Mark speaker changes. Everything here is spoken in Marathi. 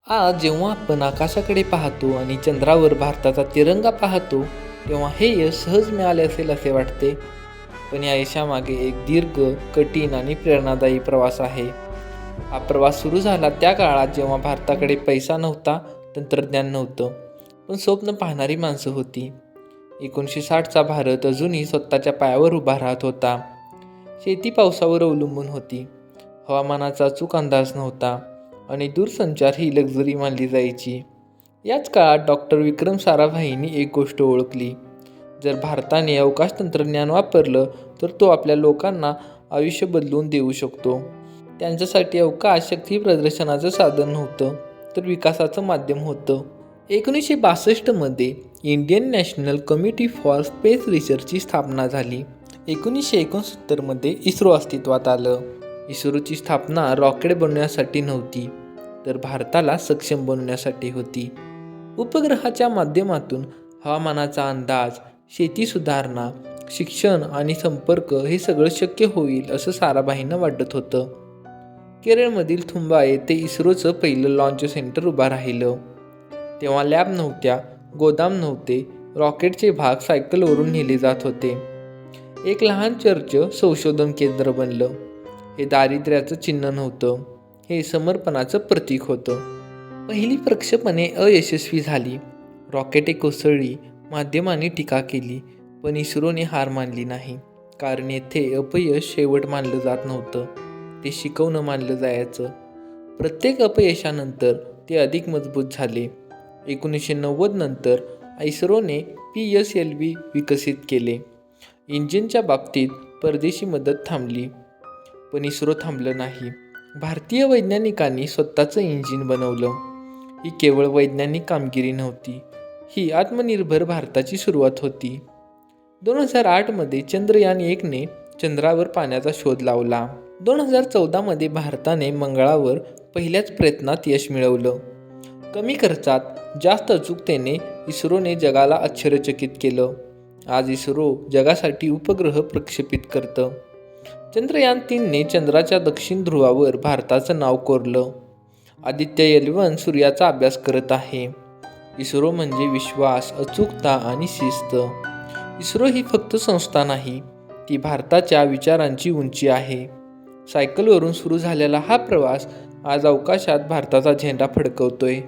Speaker 1: आज जेव्हा आपण आकाशाकडे पाहतो आणि चंद्रावर भारताचा तिरंगा पाहतो, तेव्हा हे यश सहज मिळाले असेल असे वाटते. पण या यशामागे एक दीर्घ, कठीण आणि प्रेरणादायी प्रवास आहे. हा प्रवास सुरू झाला त्या काळात जेव्हा भारताकडे पैसा नव्हता, तंत्रज्ञान नव्हतं, पण स्वप्न पाहणारी माणसं होती. 1960चा भारत अजूनही स्वतःच्या पायावर उभा राहत होता. शेती पावसावर अवलंबून होती. हवामानाचा अचूक अंदाज नव्हता आणि दूरसंचार ही लक्झरी मानली जायची. याच काळात डॉक्टर विक्रम साराभाईंनी एक गोष्ट ओळखली. जर भारताने अवकाश तंत्रज्ञान वापरलं तर तो आपल्या लोकांना आयुष्य बदलून देऊ शकतो. त्यांच्यासाठी अवकाश शक्ती प्रदर्शनाचं साधन नव्हतं, तर विकासाचं माध्यम होतं. 1962मध्ये Indian National Committee for Space रिसर्चची स्थापना झाली. 1969मध्ये इस्रो अस्तित्वात आलं. इस्रोची स्थापना रॉकेट बनवण्यासाठी नव्हती, तर भारताला सक्षम बनवण्यासाठी होती. उपग्रहाच्या माध्यमातून हवामानाचा अंदाज, शेती सुधारणा, शिक्षण आणि संपर्क हे सगळं शक्य होईल असं साराभाईंना वाटत होतं. केरळमधील थुंबा येथे इस्रोचं पहिलं लॉन्च सेंटर उभं राहिलं. तेव्हा लॅब नव्हत्या, गोदाम नव्हते, रॉकेटचे भाग सायकलवरून नेले जात होते. एक लहान चर्च संशोधन केंद्र बनलं. हे दारिद्र्याचं चिन्ह नव्हतं, हे समर्पणाचं प्रतीक होतं. पहिली प्रक्षेपणे अयशस्वी झाली. रॉकेटे कोसळली, माध्यमांनी टीका केली, पण इस्रोने हार मानली नाही. कारण येथे अपयश शेवट मानलं जात नव्हतं, ते शिकवणं मानलं जायचं. प्रत्येक अपयशानंतर ते अधिक मजबूत झाले. 1990 नंतर इस्रोने PSLV विकसित केले. इंजिनच्या बाबतीत परदेशी मदत थांबली, पण इस्रो थांबलं नाही. भारतीय वैज्ञानिकांनी स्वतःचं इंजिन बनवलं. ही केवळ वैज्ञानिक कामगिरी नव्हती, ही आत्मनिर्भर भारताची सुरुवात होती. 2008मध्ये चंद्रयान 1ने चंद्रावर पाण्याचा शोध लावला. 2014मध्ये भारताने मंगळावर पहिल्याच प्रयत्नात यश मिळवलं. कमी खर्चात जास्त अचूकतेने इस्रोने जगाला आश्चर्यचकित केलं. आज इस्रो जगासाठी उपग्रह प्रक्षेपित करतं. चंद्रयान 3ने चंद्राच्या दक्षिण ध्रुवावर भारताचं नाव कोरलं. आदित्य L1 सूर्याचा अभ्यास करत आहे. इस्रो म्हणजे विश्वास, अचूकता आणि शिस्त. इस्रो ही फक्त संस्था नाही, ती भारताच्या विचारांची उंची आहे. सायकलवरून सुरू झालेला हा प्रवास आज अवकाशात भारताचा झेंडा फडकवतोय.